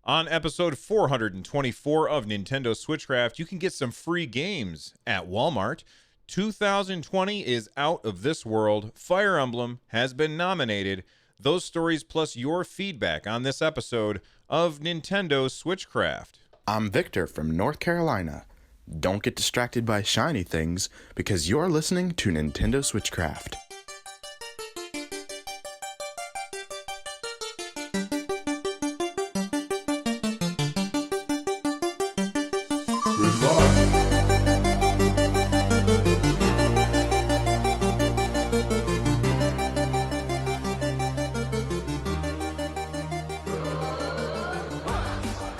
On episode 424 of Nintendo Switchcraft, you can get some free games at Walmart. 2020 is out of this world. Fire Emblem has been nominated. Those stories plus your feedback on this episode of Nintendo Switchcraft. I'm Victor from North Carolina. Don't get distracted by shiny things because you're listening to Nintendo Switchcraft.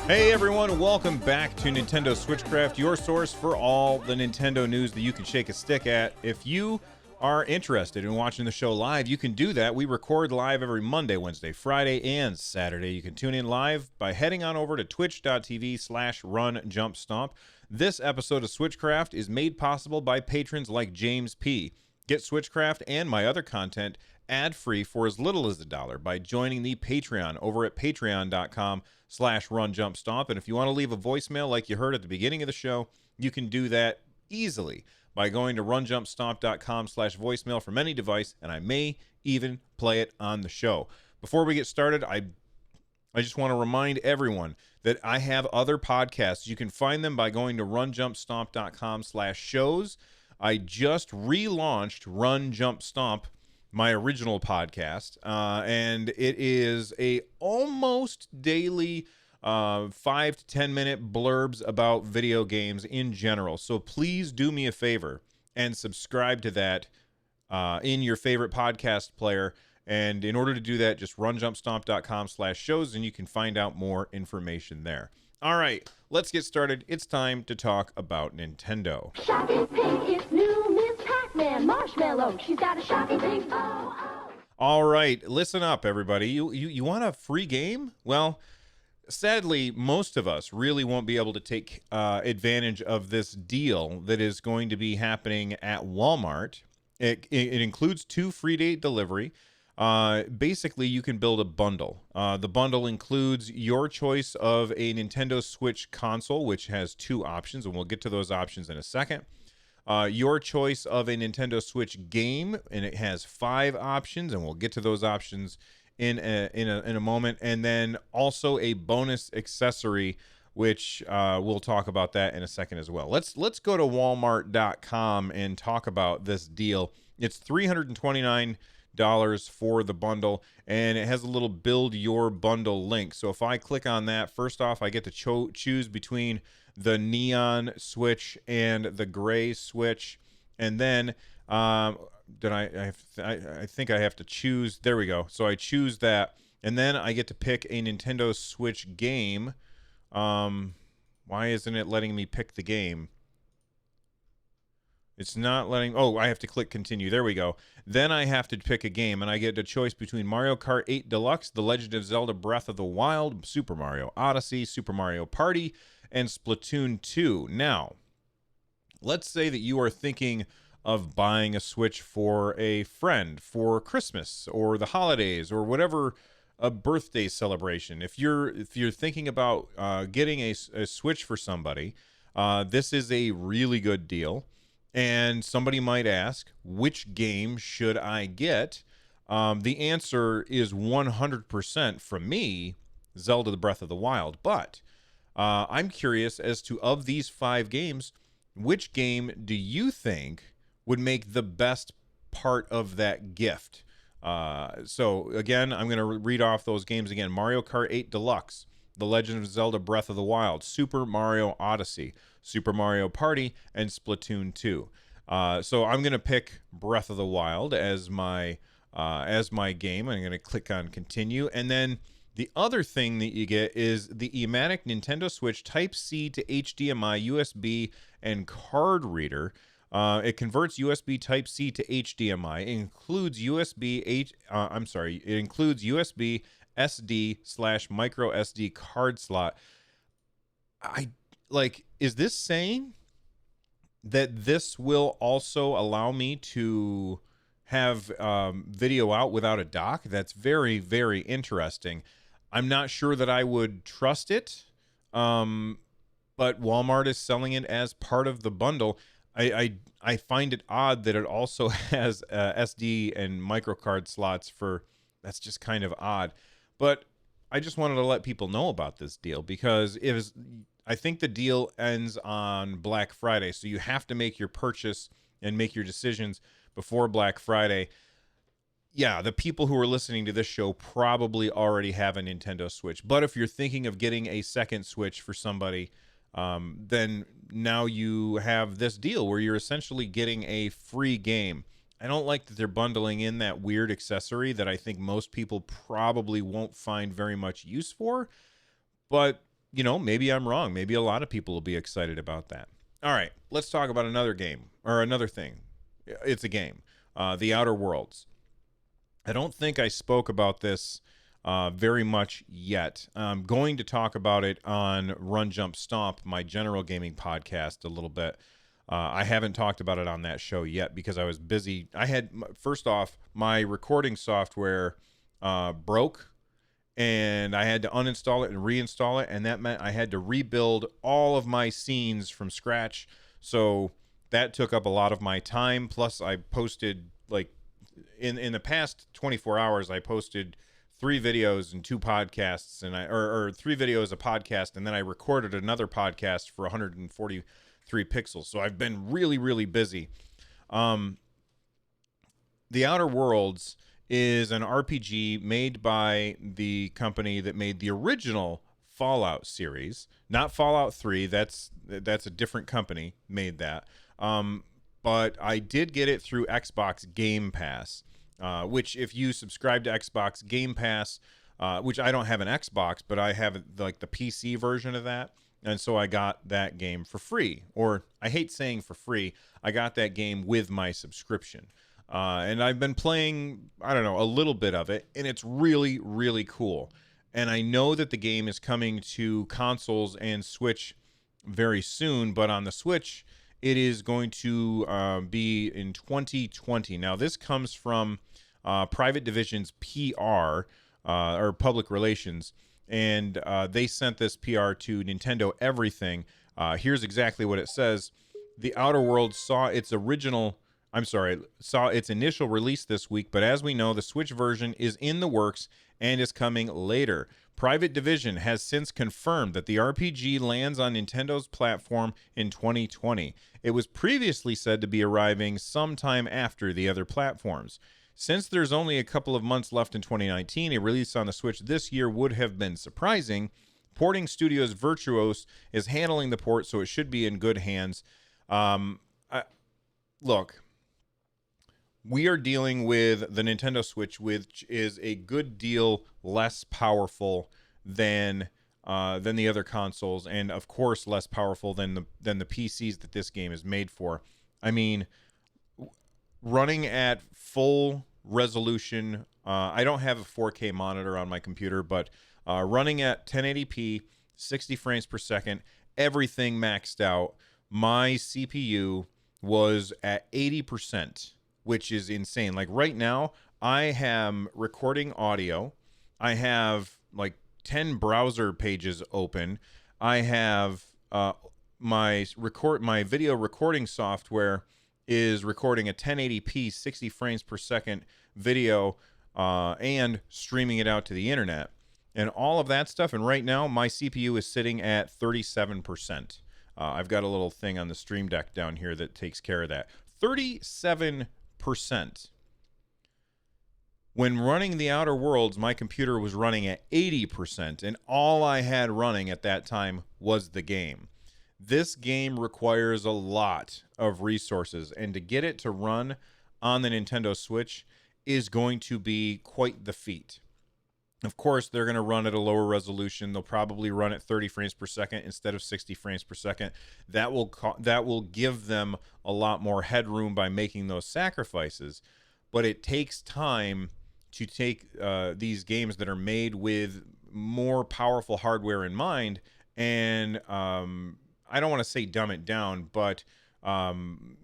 Hey everyone, welcome back to Nintendo Switchcraft, your source for all the Nintendo news that you can shake a stick at. If you are interested in watching the show live, you can do that. We record live every Monday, Wednesday, Friday, and Saturday. You can tune in live by heading on over to twitch.tv/runjumpstomp. This episode of Switchcraft is made possible by patrons like James P. Get Switchcraft and my other content ad-free for as little as $1 by joining the Patreon over at patreon.com/runjumpstomp. And if you want to leave a voicemail like you heard at the beginning of the show, you can do that easily by going to runjumpstomp.com/voicemail from any device, and I may even play it on the show. Before we get started, I just want to remind everyone that I have other podcasts. You can find them by going to runjumpstomp.com/shows. I just relaunched Run Jump Stomp, my original podcast, and it is a almost daily 5 to 10 minute blurbs about video games in general. So please do me a favor and subscribe to that in your favorite podcast player. And in order to do that, just runjumpstomp.com/shows, and you can find out more information there. All right, let's get started. It's time to talk about Nintendo. Shocking pink is new Miss Pac-Man Marshmallow. She's got a shocking pink. Oh. All right, listen up, everybody. You want a free game? Well, sadly, most of us really won't be able to take advantage of this deal that is going to be happening at Walmart. It includes 2 free day delivery. Basically, you can build a bundle. The bundle includes your choice of a Nintendo Switch console, which has 2 options, and we'll get to those options in a second. Your choice of a Nintendo Switch game, and it has 5 options, and we'll get to those options in a moment. And then also a bonus accessory, which we'll talk about that in a second as well. Let's go to Walmart.com and talk about this deal. It's $329 for the bundle, and it has a little build your bundle link. So if I click on that, first off, I get to choose between the neon Switch and the gray Switch, and then I think I have to choose. There we go. So I choose that, and then I get to pick a Nintendo Switch game. Why isn't it letting me pick the game? It's not letting... Oh, I have to click continue. There we go. Then I have to pick a game, and I get a choice between Mario Kart 8 Deluxe, The Legend of Zelda Breath of the Wild, Super Mario Odyssey, Super Mario Party, and Splatoon 2. Now, let's say that you are thinking of buying a Switch for a friend for Christmas or the holidays or whatever, a birthday celebration. If you're thinking about getting a Switch for somebody, this is a really good deal. And somebody might ask, which game should I get? The answer is 100% from me, Zelda the Breath of the Wild. But I'm curious as to, of these 5 games, which game do you think would make the best part of that gift? So again, I'm going to read off those games again. Mario Kart 8 Deluxe, The Legend of Zelda Breath of the Wild, Super Mario Odyssey, Super Mario Party, and Splatoon 2. So I'm going to pick Breath of the Wild as my game. I'm going to click on continue. And then the other thing that you get is the Ematic Nintendo Switch Type-C to HDMI, USB, and card reader. It converts USB Type-C to HDMI. It includes USB SD/micro SD card slot. Is this saying that this will also allow me to have video out without a dock? That's very, very interesting. I'm not sure that I would trust it. But Walmart is selling it as part of the bundle. I find it odd that it also has SD and microcard slots for. That's just kind of odd. But I just wanted to let people know about this deal because I think the deal ends on Black Friday, so you have to make your purchase and make your decisions before Black Friday. Yeah, the people who are listening to this show probably already have a Nintendo Switch. But if you're thinking of getting a second Switch for somebody, then now you have this deal where you're essentially getting a free game. I don't like that they're bundling in that weird accessory that I think most people probably won't find very much use for. But, maybe I'm wrong. Maybe a lot of people will be excited about that. All right, let's talk about another game or another thing. It's a game, The Outer Worlds. I don't think I spoke about this very much yet. I'm going to talk about it on Run Jump Stomp, my general gaming podcast, a little bit. I haven't talked about it on that show yet because I was busy. First off, my recording software broke, and I had to uninstall it and reinstall it, and that meant I had to rebuild all of my scenes from scratch. So that took up a lot of my time. Plus, I posted in the past 24 hours, I posted 3 videos and 2 podcasts, and or 3 videos, a podcast, and then I recorded another podcast for 143 pixels. So I've been really, really busy. The Outer Worlds is an RPG made by the company that made the original Fallout series, not Fallout 3. That's a different company made that. But I did get it through Xbox Game Pass, which if you subscribe to Xbox Game Pass, which I don't have an Xbox, but I have the PC version of that. And so I got that game for free, or I hate saying for free. I got that game with my subscription. And I've been playing, I don't know, a little bit of it, and it's really, really cool. And I know that the game is coming to consoles and Switch very soon, but on the Switch, it is going to be in 2020. Now, this comes from Private Division's PR, or public relations, and they sent this PR to Nintendo Everything. Here's exactly what it says. The Outer Worlds saw its initial release this week, but as we know, the Switch version is in the works and is coming later. Private Division has since confirmed that the RPG lands on Nintendo's platform in 2020. It was previously said to be arriving sometime after the other platforms. Since there's only a couple of months left in 2019, a release on the Switch this year would have been surprising. Porting Studios Virtuos is handling the port, so it should be in good hands. Look, we are dealing with the Nintendo Switch, which is a good deal less powerful than the other consoles, and of course less powerful than the PCs that this game is made for. I mean, running at full resolution. I don't have a 4K monitor on my computer, but running at 1080p, 60 frames per second, everything maxed out. My CPU was at 80%. Which is insane. Like right now, I am recording audio. I have 10 browser pages open. I have my video recording software is recording a 1080p 60 frames per second video and streaming it out to the internet. And all of that stuff. And right now, my CPU is sitting at 37%. I've got a little thing on the Stream Deck down here that takes care of that. 37%. When running the Outer Worlds, my computer was running at 80%, and all I had running at that time was the game. This game requires a lot of resources, and to get it to run on the Nintendo Switch is going to be quite the feat. Of course, they're going to run at a lower resolution. They'll probably run at 30 frames per second instead of 60 frames per second. That will give them a lot more headroom by making those sacrifices. But it takes time to take these games that are made with more powerful hardware in mind, and I don't want to say dumb it down, but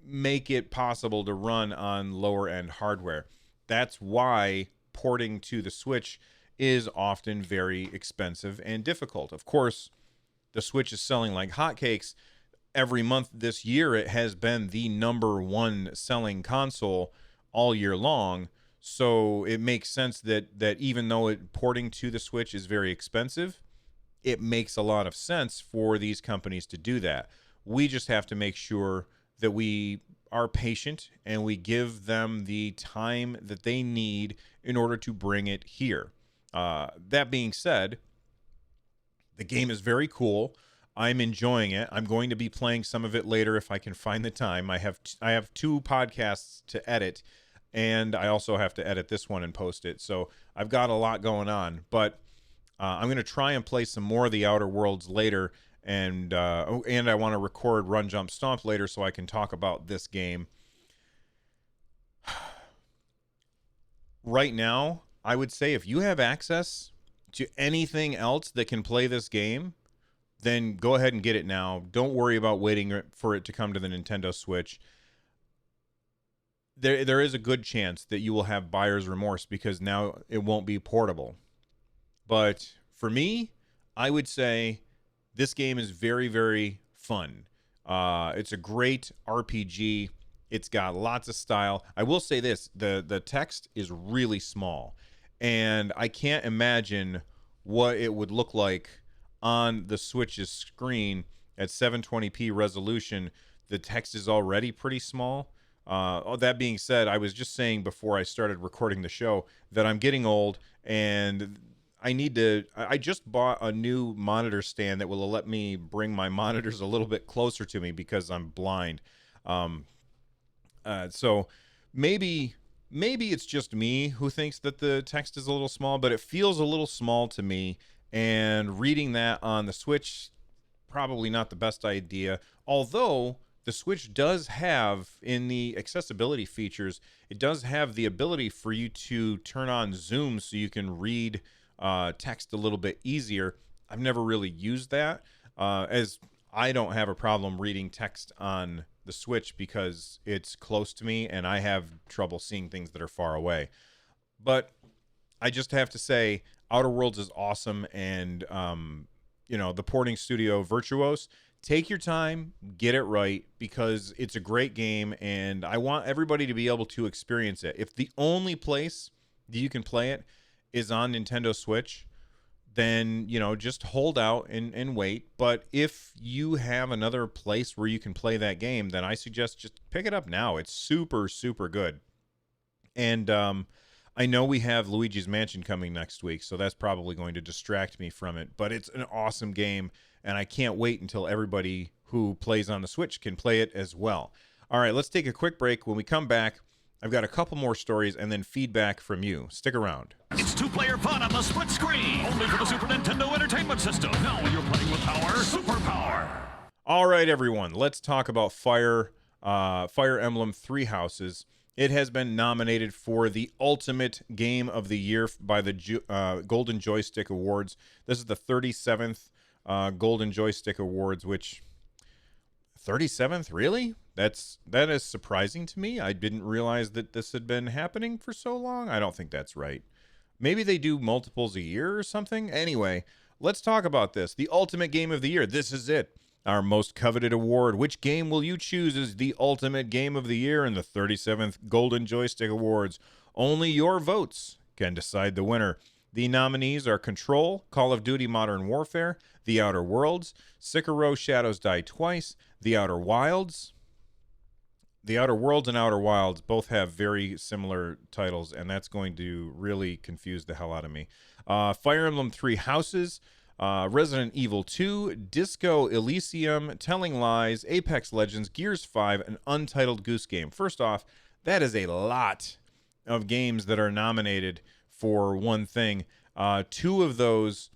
make it possible to run on lower end hardware. That's why porting to the Switch is often very expensive and difficult. Of course, the Switch is selling like hotcakes. Every month this year, it has been the number one selling console all year long. So it makes sense that even though porting to the Switch is very expensive, it makes a lot of sense for these companies to do that. We just have to make sure that we are patient and we give them the time that they need in order to bring it here. That being said, the game is very cool. I'm enjoying it. I'm going to be playing some of it later if I can find the time. I have 2 podcasts to edit, and I also have to edit this one and post it. So I've got a lot going on, but I'm going to try and play some more of the Outer Worlds later, and I want to record Run Jump Stomp later so I can talk about this game. Right now, I would say if you have access to anything else that can play this game, then go ahead and get it now. Don't worry about waiting for it to come to the Nintendo Switch. There is a good chance that you will have buyer's remorse because now it won't be portable. But for me, I would say this game is very, very fun. It's a great RPG. It's got lots of style. I will say this, the text is really small, and I can't imagine what it would look like on the Switch's screen at 720p resolution. The text is already pretty small. That being said, I was just saying before I started recording the show that I'm getting old, and I just bought a new monitor stand that will let me bring my monitors a little bit closer to me because I'm blind. So maybe it's just me who thinks that the text is a little small, but it feels a little small to me. And reading that on the Switch, probably not the best idea. Although the Switch does have, in the accessibility features, it does have the ability for you to turn on zoom so you can read text a little bit easier. I've never really used that, as I don't have a problem reading text on the Switch because it's close to me and I have trouble seeing things that are far away. But I just have to say, Outer Worlds is awesome, and the porting studio Virtuos, take your time, get it right, because it's a great game, and I want everybody to be able to experience it. If the only place that you can play it is on Nintendo Switch, then just hold out and wait. But if you have another place where you can play that game, then I suggest just pick it up now. It's super, super good. And I know we have Luigi's Mansion coming next week, so that's probably going to distract me from it. But it's an awesome game, and I can't wait until everybody who plays on the Switch can play it as well. All right, let's take a quick break. When we come back, I've got a couple more stories and then feedback from you. Stick around. It's two-player fun on the split screen, only for the Super Nintendo Entertainment System. Now you're playing with power, superpower. All right, everyone, let's talk about Fire Emblem Three Houses. It has been nominated for the Ultimate Game of the Year by the Golden Joystick Awards. This is the 37th Golden Joystick Awards, which 37th, really? That is surprising to me. I didn't realize that this had been happening for so long. I don't think that's right. Maybe they do multiples a year or something. Anyway, let's talk about this. The Ultimate Game of the Year. This is it. Our most coveted award. Which game will you choose as the Ultimate Game of the Year in the 37th Golden Joystick Awards? Only your votes can decide the winner. The nominees are Control, Call of Duty Modern Warfare, The Outer Worlds, Sekiro Shadows Die Twice, The Outer Wilds. The Outer Worlds and Outer Wilds both have very similar titles, and that's going to really confuse the hell out of me. Fire Emblem Three Houses, Resident Evil 2, Disco Elysium, Telling Lies, Apex Legends, Gears 5, and Untitled Goose Game. First off, that is a lot of games that are nominated for one thing. 2 of those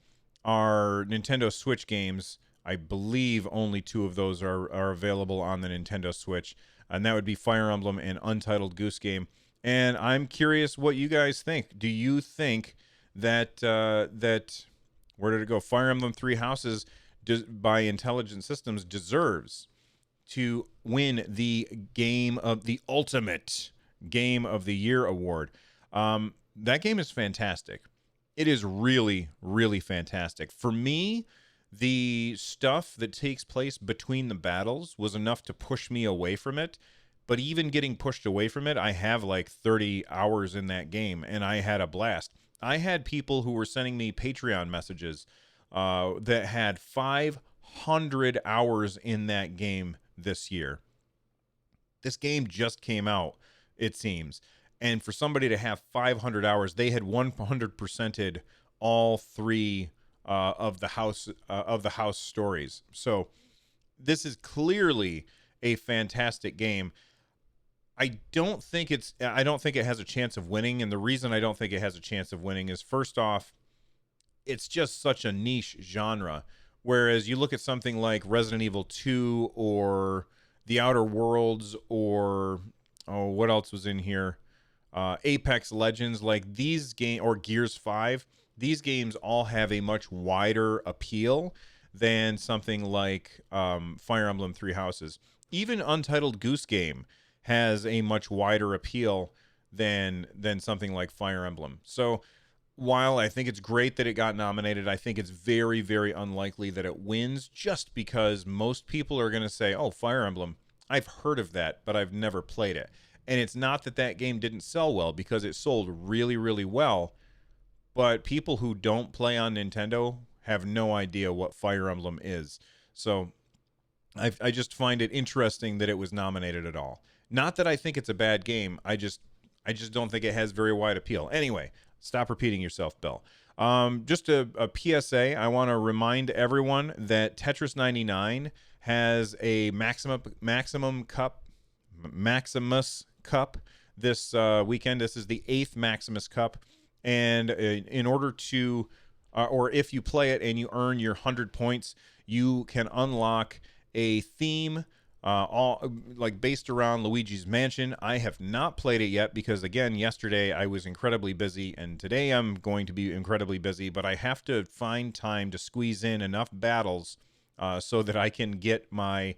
are Nintendo Switch games. I believe only 2 of those are available on the Nintendo Switch, and that would be Fire Emblem and Untitled Goose Game. And I'm curious what you guys think. Do you think that where did it go? Fire Emblem Three Houses by Intelligent Systems deserves to win the Ultimate Game of the Year award? That game is fantastic. It is really, really fantastic. For me, the stuff that takes place between the battles was enough to push me away from it. But even getting pushed away from it, I have like 30 hours in that game, and I had a blast. I had people who were sending me Patreon messages that had 500 hours in that game this year. This game just came out, it seems. And for somebody to have 500 hours, they had 100%ed all three of the house stories. So this is clearly a fantastic game. I don't think it has a chance of winning, and the reason I don't think it has a chance of winning is, first off, it's just such a niche genre. Whereas you look at something like Resident Evil 2 or The Outer Worlds, or what else was in here? Apex Legends, like these game, or Gears 5, these games all have a much wider appeal than something like Fire Emblem Three Houses. Even Untitled Goose Game has a much wider appeal than something like Fire Emblem. So while I think it's great that it got nominated, I think it's very, very unlikely that it wins, just because most people are going to say, oh, Fire Emblem, I've heard of that, but I've never played it. And it's not that that game didn't sell well, because it sold really, really well. But people who don't play on Nintendo have no idea what Fire Emblem is. So I just find it interesting that it was nominated at all. Not that I think it's a bad game. I just don't think it has very wide appeal. Anyway, stop repeating yourself, Bill. Just a PSA. I want to remind everyone that Tetris 99 has a Maximus Cup this weekend. This is the 8th Maximus Cup. And in order to, or if you play it and you earn your 100 points, you can unlock a theme all like based around Luigi's Mansion. I have not played it yet because, again, yesterday I was incredibly busy, and today I'm going to be incredibly busy, but I have to find time to squeeze in enough battles so that I can get my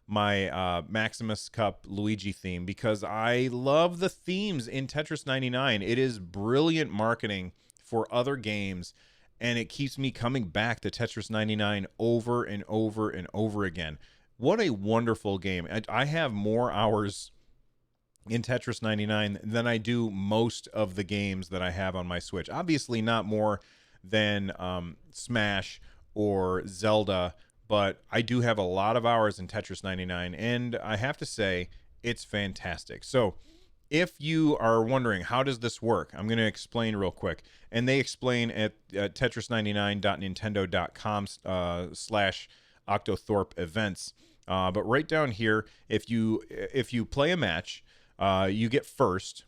Maximus Cup Luigi theme, because I love the themes in Tetris 99. It is brilliant marketing for other games, and it keeps me coming back to Tetris 99 over and over and over again. What a wonderful game. I have more hours in Tetris 99 than I do most of the games that I have on my Switch. Obviously not more than Smash or Zelda, but I do have a lot of hours in Tetris 99, and I have to say, it's fantastic. So if you are wondering, how does this work? I'm going to explain real quick. And they explain at tetris99.nintendo.com /Octothorpe events. But right down here, if you play a match, you get first.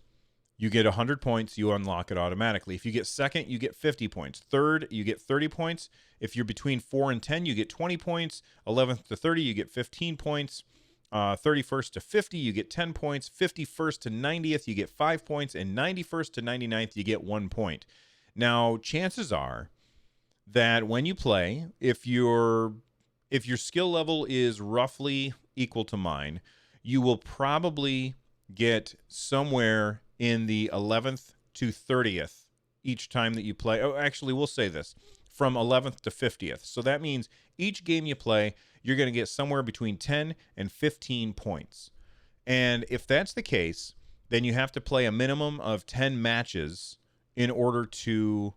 You get 100 points, you unlock it automatically. If you get second, you get 50 points. Third, you get 30 points. If you're between 4 and 10, you get 20 points. 11th to 30, you get 15 points. 31st to 50, you get 10 points. 51st to 90th, you get 5 points. And 91st to 99th, you get 1 point. Now, chances are that when you play, if your skill level is roughly equal to mine, you will probably get somewhere in the 11th to 30th each time that you play. Oh, actually, we'll say this, from 11th to 50th. So that means each game you play, you're going to get somewhere between 10 and 15 points. And if that's the case, then you have to play a minimum of 10 matches in order to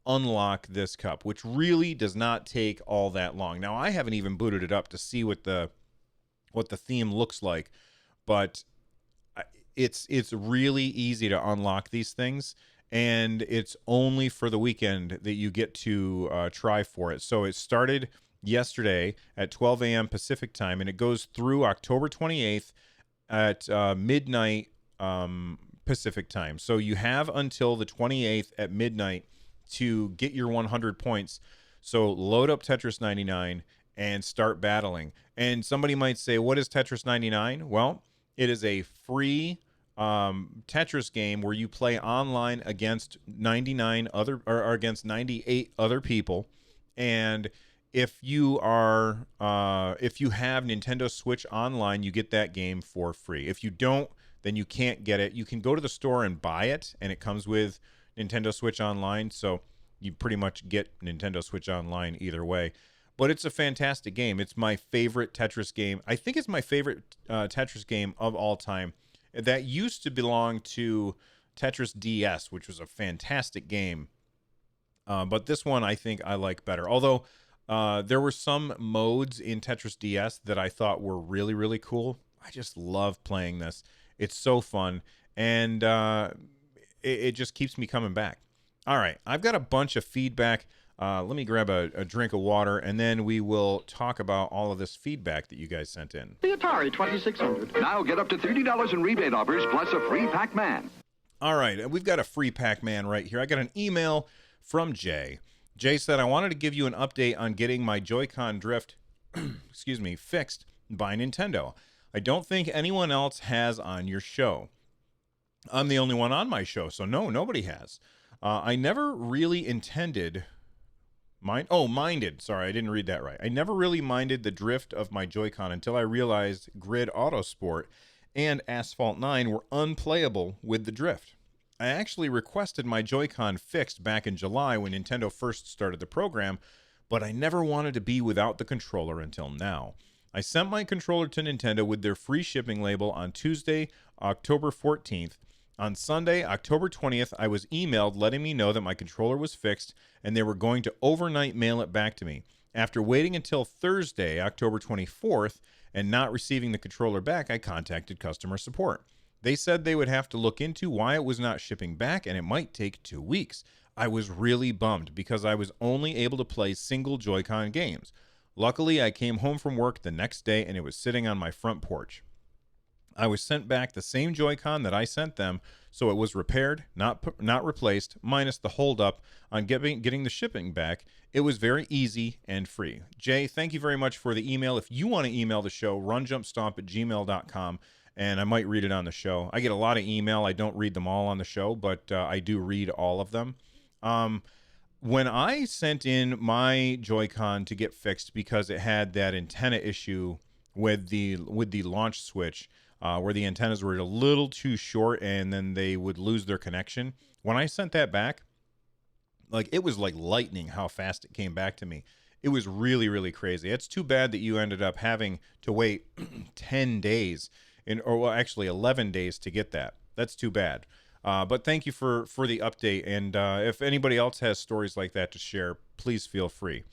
unlock this cup, which really does not take all that long. Now, I haven't even booted it up to see what the theme looks like, but it's really easy to unlock these things, and it's only for the weekend that you get to try for it. So it started yesterday at 12 a.m. Pacific time, and it goes through October 28th at midnight Pacific time. So you have until the 28th at midnight to get your 100 points. So load up Tetris 99 and start battling. And somebody might say, what is Tetris 99? Well, it is a free Tetris game where you play online against 99 other, or against 98 other people. And if you have Nintendo Switch Online, you get that game for free. If you don't, then you can't get it. You can go to the store and buy it, and it comes with Nintendo Switch Online. So you pretty much get Nintendo Switch Online either way. But it's a fantastic game. It's my favorite Tetris game. I think it's my favorite Tetris game of all time. That used to belong to Tetris DS, which was a fantastic game. But this one I think I like better. Although there were some modes in Tetris DS that I thought were really, really cool. I just love playing this. It's so fun. And it just keeps me coming back. All right. I've got a bunch of feedback. Let me grab a drink of water, and then we will talk about all of this feedback that you guys sent in. The Atari 2600. Now get up to $30 in rebate offers plus a free Pac-Man. All right, we've got a free Pac-Man right here. I got an email from Jay. Jay said, I wanted to give you an update on getting my Joy-Con drift, fixed by Nintendo. I don't think anyone else has on your show. I'm the only one on my show, so no, nobody has. I never really minded. Sorry, I didn't read that right. I never really minded the drift of my Joy-Con until I realized Grid Autosport and Asphalt 9 were unplayable with the drift. I actually requested my Joy-Con fixed back in July when Nintendo first started the program, but I never wanted to be without the controller until now. I sent my controller to Nintendo with their free shipping label on Tuesday, October 14th. On Sunday, October 20th, I was emailed letting me know that my controller was fixed and they were going to overnight mail it back to me. After waiting until Thursday, October 24th, and not receiving the controller back, I contacted customer support. They said they would have to look into why it was not shipping back and it might take 2 weeks. I was really bummed because I was only able to play single Joy-Con games. Luckily, I came home from work the next day and it was sitting on my front porch. I was sent back the same Joy-Con that I sent them, so it was repaired, not replaced, minus the holdup on getting the shipping back. It was very easy and free. Jay, thank you very much for the email. If you want to email the show, runjumpstomp@gmail.com, and I might read it on the show. I get a lot of email. I don't read them all on the show, but I do read all of them. When I sent in my Joy-Con to get fixed because it had that antenna issue with the launch switch, where the antennas were a little too short and then they would lose their connection. When I sent that back, it was like lightning how fast it came back to me. It was really, really crazy. It's too bad that you ended up having to wait 10 days, actually 11 days to get that. That's too bad. But thank you for the update. And if anybody else has stories like that to share, please feel free.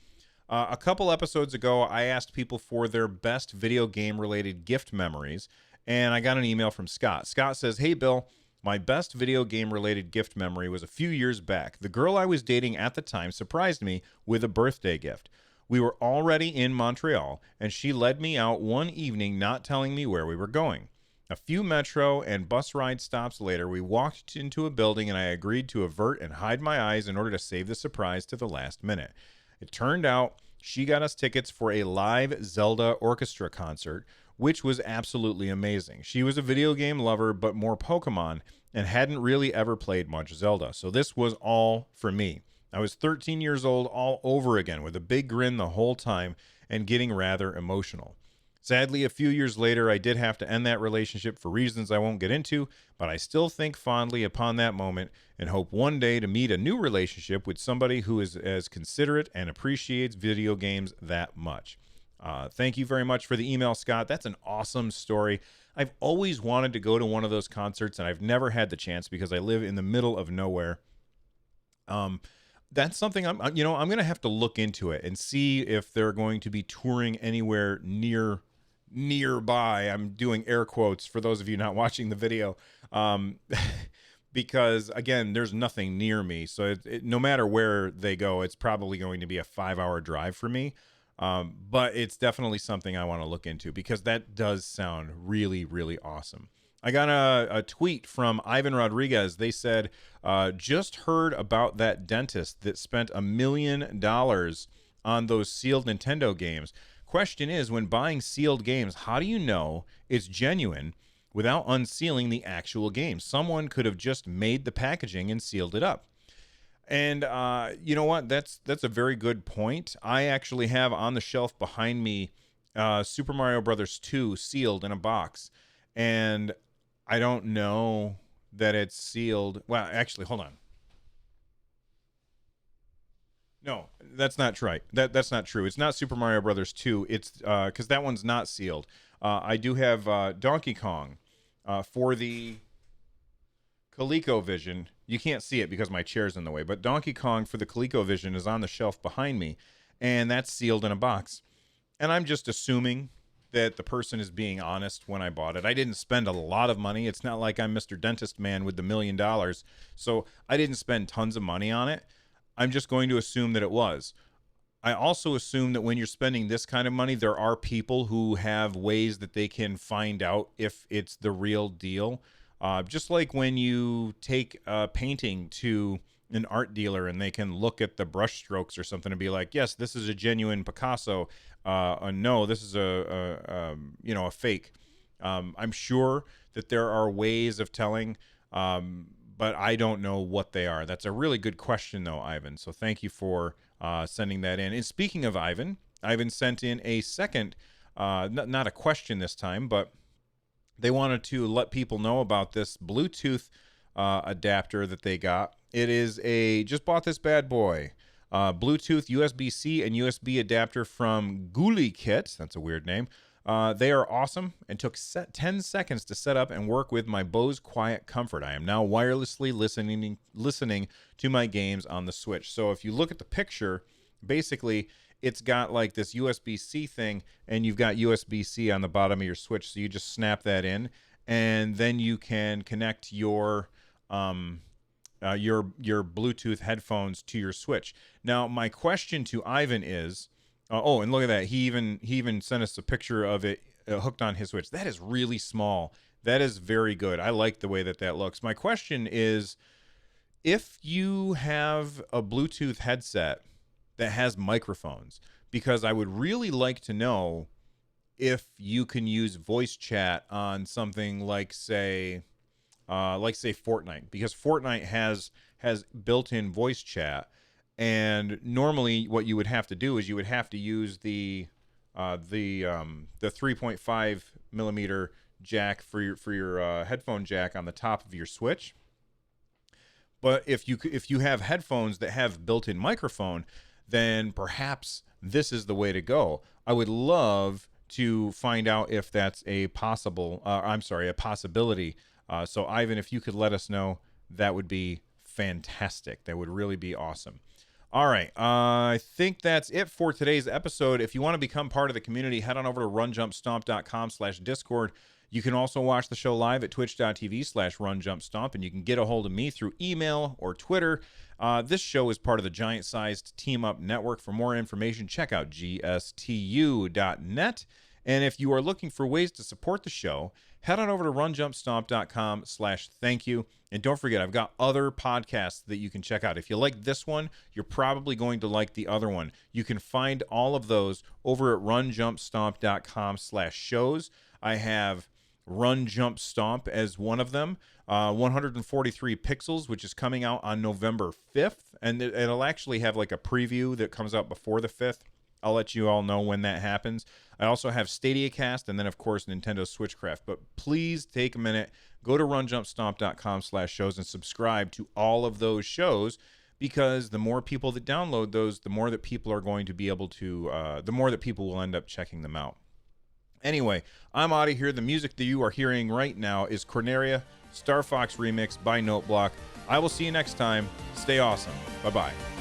A couple episodes ago, I asked people for their best video game related gift memories. And I got an email from Scott. Scott says, "Hey, Bill, my best video game related gift memory was a few years back. The girl I was dating at the time surprised me with a birthday gift. We were already in Montreal, and she led me out one evening not telling me where we were going. A few metro and bus ride stops later, we walked into a building, and I agreed to avert and hide my eyes in order to save the surprise to the last minute. It turned out she got us tickets for a live Zelda orchestra concert, which was absolutely amazing. She was a video game lover, but more Pokemon, and hadn't really ever played much Zelda. So this was all for me. I was 13 years old all over again, with a big grin the whole time and getting rather emotional. Sadly, a few years later, I did have to end that relationship for reasons I won't get into, but I still think fondly upon that moment and hope one day to meet a new relationship with somebody who is as considerate and appreciates video games that much." Thank you very much for the email, Scott. That's an awesome story. I've always wanted to go to one of those concerts, and I've never had the chance because I live in the middle of nowhere. That's something I'm going to have to look into it and see if they're going to be touring anywhere nearby. I'm doing air quotes for those of you not watching the video, because again, there's nothing near me. So no matter where they go, it's probably going to be a 5-hour drive for me. But it's definitely something I want to look into because that does sound really, really awesome. I got a tweet from Ivan Rodriguez. They said, just heard about that dentist that spent $1 million on those sealed Nintendo games. Question is, when buying sealed games, how do you know it's genuine without unsealing the actual game? Someone could have just made the packaging and sealed it up. And you know what? That's a very good point. I actually have on the shelf behind me Super Mario Brothers 2 sealed in a box. And I don't know that it's sealed. Well, actually, hold on. No, that's not right. That's not true. It's not Super Mario Brothers 2. It's because that one's not sealed. I do have Donkey Kong for the ColecoVision. You can't see it because my chair's in the way, but Donkey Kong for the ColecoVision is on the shelf behind me, and that's sealed in a box. And I'm just assuming that the person is being honest when I bought it. I didn't spend a lot of money. It's not like I'm Mr. Dentist Man with the $1 million. So I didn't spend tons of money on it. I'm just going to assume that it was. I also assume that when you're spending this kind of money, there are people who have ways that they can find out if it's the real deal. Just like when you take a painting to an art dealer and they can look at the brush strokes or something and be like, yes, this is a genuine Picasso. No, this is a fake. I'm sure that there are ways of telling, but I don't know what they are. That's a really good question, though, Ivan. So thank you for sending that in. And speaking of Ivan sent in a second, not a question this time, but they wanted to let people know about this Bluetooth adapter that they got. It is just bought this bad boy. Bluetooth, USB-C, and USB adapter from Ghoulie Kit. That's a weird name. They are awesome and took 10 seconds to set up and work with my Bose Quiet Comfort. I am now wirelessly listening to my games on the Switch. So if you look at the picture, basically it's got like this USB-C thing, and you've got USB-C on the bottom of your Switch. So you just snap that in, and then you can connect your Bluetooth headphones to your Switch. Now, my question to Ivan is, and look at that. He even sent us a picture of it hooked on his Switch. That is really small. That is very good. I like the way that looks. My question is, if you have a Bluetooth headset that has microphones, because I would really like to know if you can use voice chat on something like say Fortnite, because Fortnite has built-in voice chat, and normally what you would have to do is you would have to use the 3.5 millimeter jack for your headphone jack on the top of your Switch. But if you have headphones that have built-in microphone, then perhaps this is the way to go. I would love to find out if that's a possibility. So Ivan, if you could let us know, that would be fantastic. That would really be awesome. All right. I think that's it for today's episode. If you want to become part of the community, head on over to runjumpstomp.com/Discord. You can also watch the show live at twitch.tv/runjumpstomp, and you can get a hold of me through email or Twitter. This show is part of the Giant Sized Team Up Network. For more information, check out gstu.net. And if you are looking for ways to support the show, head on over to runjumpstomp.com/thank-you. And don't forget, I've got other podcasts that you can check out. If you like this one, you're probably going to like the other one. You can find all of those over at runjumpstomp.com/shows. I have Run Jump Stomp as one of them. 143 Pixels, which is coming out on November 5th. And it'll actually have like a preview that comes out before the 5th. I'll let you all know when that happens. I also have StadiaCast, and then, of course, Nintendo Switchcraft. But please take a minute, go to runjumpstomp.com/shows and subscribe to all of those shows, because the more people that download those, the more that people are going to be able to, the more that people will end up checking them out. Anyway, I'm out of here. The music that you are hearing right now is Corneria, Star Fox Remix by Noteblock. I will see you next time. Stay awesome. Bye-bye.